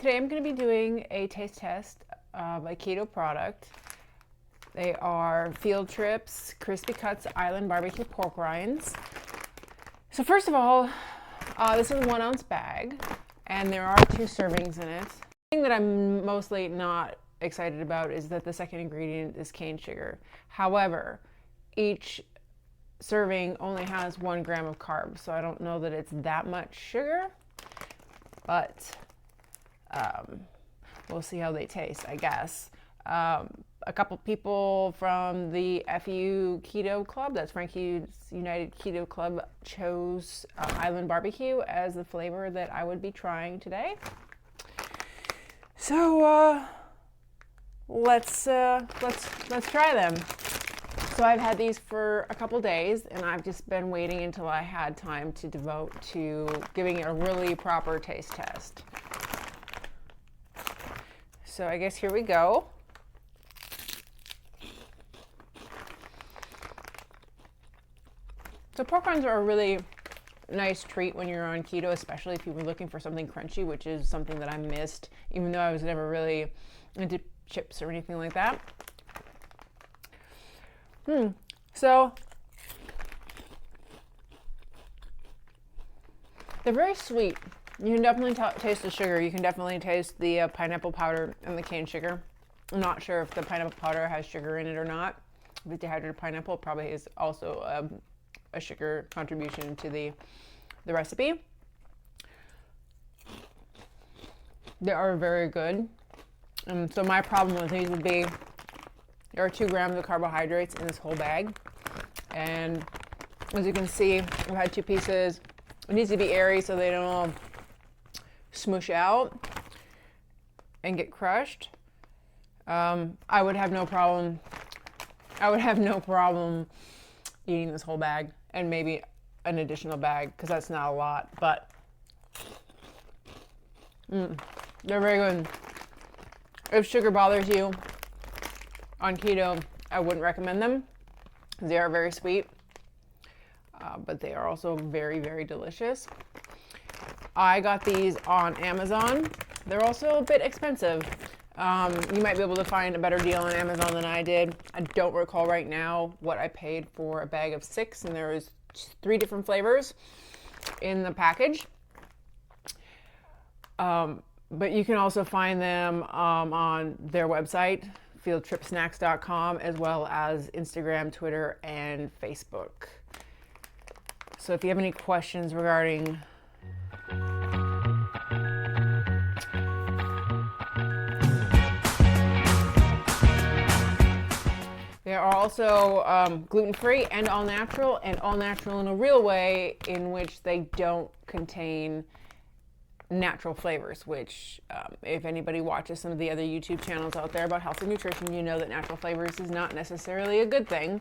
Today I'm going to be doing a taste test of a keto product. They are Field Trips Crispy Cuts Island Barbecue Pork Rinds. So first of all, this is a 1 ounce bag and there are 2 servings in it. The thing that I'm mostly not excited about is that the second ingredient is cane sugar. However, each serving only has 1 gram of carbs, so I don't know that it's that much sugar, but we'll see how they taste, I guess. A couple people from the FU Keto Club, that's Frankie's United Keto Club, chose Island Barbecue as the flavor that I would be trying today. So let's try them. So I've had these for a couple days and I've just been waiting until I had time to devote to giving it a really proper taste test. So I guess here we go. So pork rinds are a really nice treat when you're on keto, especially if you were looking for something crunchy, which is something that I missed, even though I was never really into chips or anything like that. So they're very sweet. You can definitely taste the sugar. You can definitely taste the pineapple powder and the cane sugar. I'm not sure if the pineapple powder has sugar in it or not. If it's dehydrated pineapple, it probably is also a sugar contribution to the recipe. They are very good. So my problem with these would be there are 2 grams of carbohydrates in this whole bag. And as you can see, I've had 2 pieces. It needs to be airy so they don't all smoosh out and get crushed. I would have no problem eating this whole bag and maybe an additional bag because that's not a lot, but they're very good. If sugar bothers you on keto, I wouldn't recommend them. They are very sweet, but they are also very, very delicious. I got these on Amazon. They're also a bit expensive. You might be able to find a better deal on Amazon than I did. I don't recall right now what I paid for a bag of 6, and there was 3 different flavors in the package. But you can also find them on their website, fieldtripsnacks.com, as well as Instagram, Twitter, and Facebook. So if you have any questions regarding they are also gluten-free and all natural in a real way, in which they don't contain natural flavors, which if anybody watches some of the other YouTube channels out there about health and nutrition, you know that natural flavors is not necessarily a good thing.